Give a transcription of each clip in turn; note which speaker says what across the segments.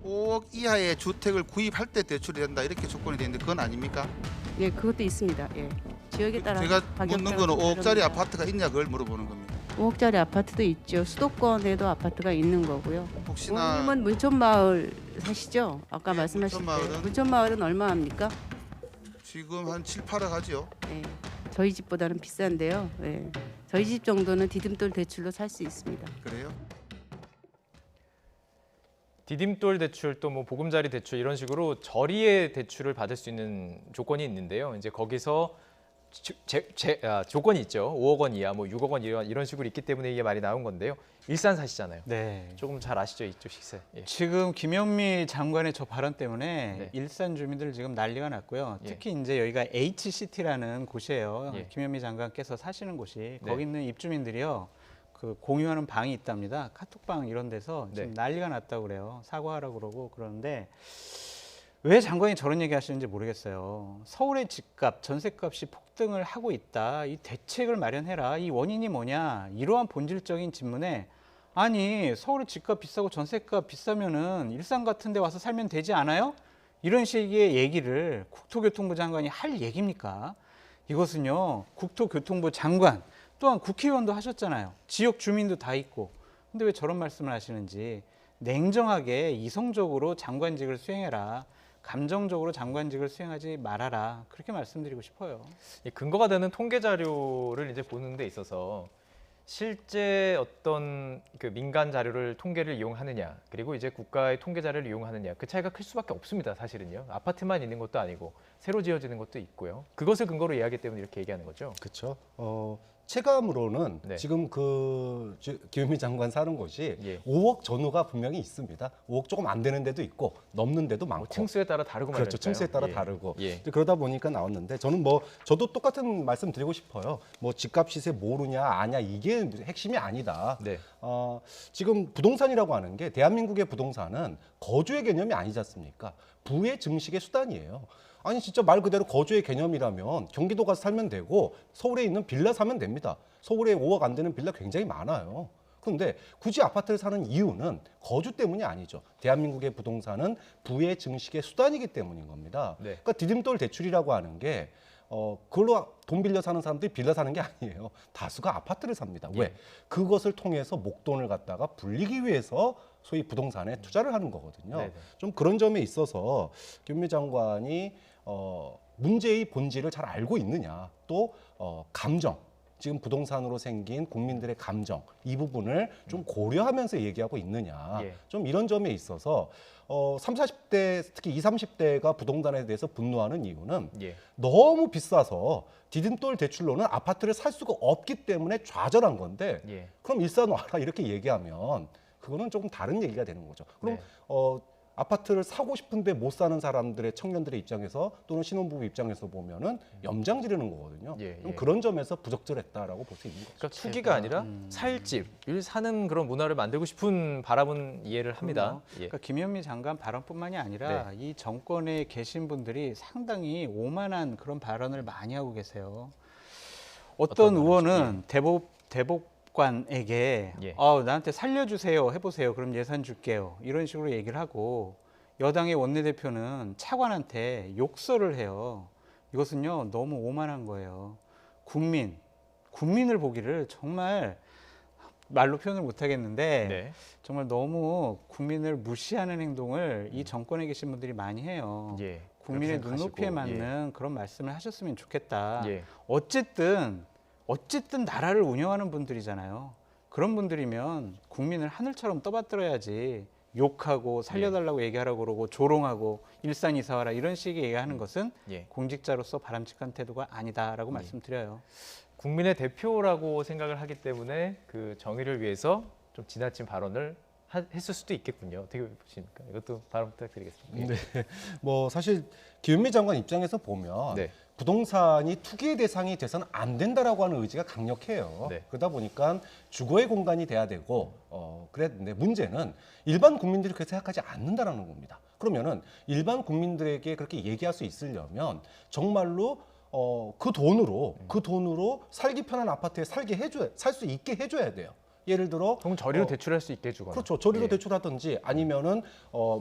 Speaker 1: 5억 이하의 주택을 구입할 때 대출이 된다 이렇게 조건이 되는데 그건 아닙니까?
Speaker 2: 예, 그것도 있습니다. 예. 지역에 따라
Speaker 1: 제가
Speaker 2: 가격
Speaker 1: 묻는
Speaker 2: 따라
Speaker 1: 거는 5억짜리
Speaker 2: 다릅니다.
Speaker 1: 아파트가 있냐 그걸 물어보는 겁니다.
Speaker 2: 5억짜리 아파트도 있죠. 수도권에도 아파트가 있는 거고요.
Speaker 1: 혹시나
Speaker 2: 의원님은 문천마을 사시죠? 아까
Speaker 1: 예,
Speaker 2: 말씀하실 때
Speaker 1: 문천마을은-
Speaker 2: 문천마을은 얼마 합니까?
Speaker 1: 지금 한 7, 8억 하지요.
Speaker 2: 예. 저희 집보다는 비싼데요. 예. 저희 집 정도는 디딤돌 대출로 살 수 있습니다.
Speaker 1: 그래요?
Speaker 3: 디딤돌 대출 또 뭐 보금자리 대출 이런 식으로 저리의 대출을 받을 수 있는 조건이 있는데요. 이제 거기서 조건이 있죠. 5억 원 이하, 뭐 6억 원 이런 식으로 있기 때문에 이게 말이 나온 건데요. 일산 사시잖아요.
Speaker 4: 네.
Speaker 3: 조금 잘 아시죠, 이쪽 시세. 예.
Speaker 4: 지금 김현미 장관의 저 발언 때문에
Speaker 3: 네.
Speaker 4: 일산 주민들 지금 난리가 났고요.
Speaker 3: 예.
Speaker 4: 특히 이제 여기가 H시티라는 곳이에요.
Speaker 3: 예.
Speaker 4: 김현미 장관께서 사시는 곳이
Speaker 3: 네.
Speaker 4: 거기 있는 입주민들이요. 그 공유하는 방이 있답니다. 카톡방 이런 데서 지금
Speaker 3: 네.
Speaker 4: 난리가 났다고 그래요. 사과하라고 그러고 그러는데 왜 장관이 저런 얘기 하시는지 모르겠어요. 서울의 집값, 전세값이 폭등을 하고 있다. 이 대책을 마련해라. 이 원인이 뭐냐. 이러한 본질적인 질문에 아니 서울의 집값 비싸고 전세값 비싸면은 일산 같은 데 와서 살면 되지 않아요? 이런 식의 얘기를 국토교통부 장관이 할 얘기입니까? 이것은요. 국토교통부 장관 또한 국회의원도 하셨잖아요. 지역 주민도 다 있고. 근데 왜 저런 말씀을 하시는지 냉정하게 이성적으로 장관직을 수행해라. 감정적으로 장관직을 수행하지 말아라. 그렇게 말씀드리고 싶어요.
Speaker 3: 이 근거가 되는 통계 자료를 이제 보는 데 있어서 실제 어떤 그 민간 자료를 통계를 이용하느냐 그리고 이제 국가의 통계 자료를 이용하느냐 그 차이가 클 수밖에 없습니다. 사실은요. 아파트만 있는 것도 아니고 새로 지어지는 것도 있고요. 그것을 근거로 이야기하기 때문에 이렇게 얘기하는 거죠.
Speaker 5: 그렇죠. 체감으로는
Speaker 3: 네.
Speaker 5: 지금 김현미 장관 사는 곳이
Speaker 3: 예.
Speaker 5: 5억 전후가 분명히 있습니다. 5억 조금 안 되는 데도 있고 넘는 데도 많고.
Speaker 3: 뭐 층수에 따라 다르고
Speaker 5: 그렇죠.
Speaker 3: 말일까요?
Speaker 5: 층수에 따라
Speaker 3: 예.
Speaker 5: 다르고.
Speaker 3: 예.
Speaker 5: 이제 그러다 보니까 나왔는데 저는 저도 똑같은 말씀 드리고 싶어요. 뭐 집값 시세 모르냐 아냐 이게 핵심이 아니다.
Speaker 3: 네.
Speaker 5: 지금 부동산이라고 하는 게 대한민국의 부동산은 거주의 개념이 아니지 않습니까? 부의 증식의 수단이에요. 아니 진짜 말 그대로 거주의 개념이라면 경기도 가서 살면 되고 서울에 있는 빌라 사면 됩니다. 서울에 5억 안 되는 빌라 굉장히 많아요. 그런데 굳이 아파트를 사는 이유는 거주 때문이 아니죠. 대한민국의 부동산은 부의 증식의 수단이기 때문인 겁니다.
Speaker 3: 네.
Speaker 5: 그러니까 디딤돌 대출이라고 하는 게 그걸로 돈 빌려 사는 사람들이 빌려 사는 게 아니에요. 다수가 아파트를 삽니다. 왜?
Speaker 3: 예.
Speaker 5: 그것을 통해서 목돈을 갖다가 불리기 위해서 소위 부동산에 투자를 하는 거거든요.
Speaker 3: 네네.
Speaker 5: 좀 그런 점에 있어서 김미 장관이 문제의 본질을 잘 알고 있느냐, 또 감정, 지금 부동산으로 생긴 국민들의 감정 이 부분을 좀 고려하면서 얘기하고 있느냐,
Speaker 3: 예.
Speaker 5: 좀 이런 점에 있어서 30, 40대 특히 20, 30대가 부동산에 대해서 분노하는 이유는
Speaker 3: 예.
Speaker 5: 너무 비싸서 디딤돌 대출로는 아파트를 살 수가 없기 때문에 좌절한 건데
Speaker 3: 예.
Speaker 5: 그럼 일산 와라 이렇게 얘기하면 그거는 조금 다른 얘기가 되는 거죠. 그럼
Speaker 3: 네.
Speaker 5: 아파트를 사고 싶은데 못 사는 사람들의 청년들의 입장에서 또는 신혼부부 입장에서 보면은 염장 지르는 거거든요.
Speaker 3: 예,
Speaker 5: 그럼
Speaker 3: 예.
Speaker 5: 그런 점에서 부적절했다라고 볼 수 있는 거죠.
Speaker 3: 그러니까 투기가 아니라 살 집을 사는 그런 문화를 만들고 싶은 바람은 이해를 합니다. 예.
Speaker 4: 그러니까 김현미 장관 발언뿐만이 아니라 이 정권에 계신 분들이 상당히 오만한 그런 발언을 많이 하고 계세요. 어떤
Speaker 3: 어떤
Speaker 4: 의원은 대법관에게
Speaker 3: 예.
Speaker 4: 나한테 살려주세요 해보세요. 그럼 예산 줄게요. 이런 식으로 얘기를 하고 여당의 원내대표는 차관한테 욕설을 해요. 이것은요 너무 오만한 거예요. 국민을 보기를 정말 말로 표현을 못하겠는데
Speaker 3: 네.
Speaker 4: 정말 너무 국민을 무시하는 행동을 이 정권에 계신 분들이 많이 해요.
Speaker 3: 예.
Speaker 4: 국민의
Speaker 3: 그렇게
Speaker 4: 눈높이에
Speaker 3: 생각하시고,
Speaker 4: 맞는 그런 말씀을 하셨으면 좋겠다.
Speaker 3: 예.
Speaker 4: 어쨌든 나라를 운영하는 분들이잖아요. 그런 분들이면 국민을 하늘처럼 떠받들어야지 욕하고 살려달라고 얘기하라고 그러고 조롱하고 일산 이사 와라 이런 식의 얘기하는 것은
Speaker 3: 예.
Speaker 4: 공직자로서 바람직한 태도가 아니다라고 말씀드려요.
Speaker 3: 국민의 대표라고 생각을 하기 때문에 그 정의를 위해서 좀 지나친 발언을 했을 수도 있겠군요. 어떻게 보십니까? 이것도 발언 부탁드리겠습니다.
Speaker 5: 네. 사실 김현미 장관 입장에서 보면
Speaker 3: 네.
Speaker 5: 부동산이 투기의 대상이 돼서는 안 된다라고 하는 의지가 강력해요.
Speaker 3: 네.
Speaker 5: 그러다 보니까 주거의 공간이 돼야 되고 그랬는데 문제는 일반 국민들이 그렇게 생각하지 않는다라는 겁니다. 그러면은 일반 국민들에게 그렇게 얘기할 수 있으려면 정말로 그 돈으로 살기 편한 아파트에 살 수 있게 해줘야 돼요. 예를 들어
Speaker 3: 그럼 저리로 대출할 수 있게 해주거나.
Speaker 5: 그렇죠. 저리로
Speaker 3: 예.
Speaker 5: 대출하든지 아니면은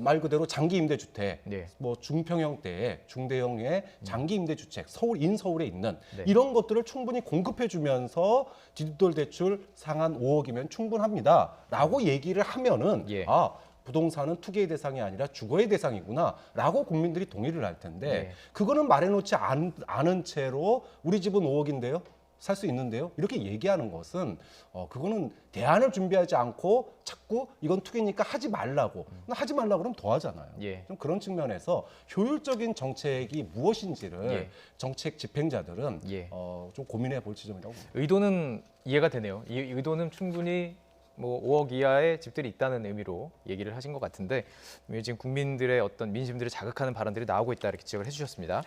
Speaker 5: 말 그대로 장기 임대주택,
Speaker 3: 네.
Speaker 5: 뭐 중평형대, 중대형의 장기 임대주택, 서울 인서울에 있는
Speaker 3: 네.
Speaker 5: 이런 것들을 충분히 공급해주면서 디딤돌 대출 상한 5억이면 충분합니다라고 얘기를 하면은
Speaker 3: 예.
Speaker 5: 부동산은 투기의 대상이 아니라 주거의 대상이구나라고 국민들이 동의를 할 텐데
Speaker 3: 네.
Speaker 5: 그거는 말해놓지 않은 채로 우리 집은 5억인데요. 살 수 있는데요. 이렇게 얘기하는 것은 그거는 대안을 준비하지 않고 자꾸 이건 투기니까 하지 말라고. 하지 말라고 그러면 더 하잖아요.
Speaker 3: 예.
Speaker 5: 좀 그런 측면에서 효율적인 정책이 무엇인지를
Speaker 3: 예.
Speaker 5: 정책 집행자들은
Speaker 3: 예.
Speaker 5: 좀 고민해 볼 지점이라고 봅니다.
Speaker 3: 의도는 이해가 되네요. 이 의도는 충분히 뭐 5억 이하의 집들이 있다는 의미로 얘기를 하신 것 같은데 지금 국민들의 어떤 민심들을 자극하는 발언들이 나오고 있다 이렇게 지적을 해주셨습니다.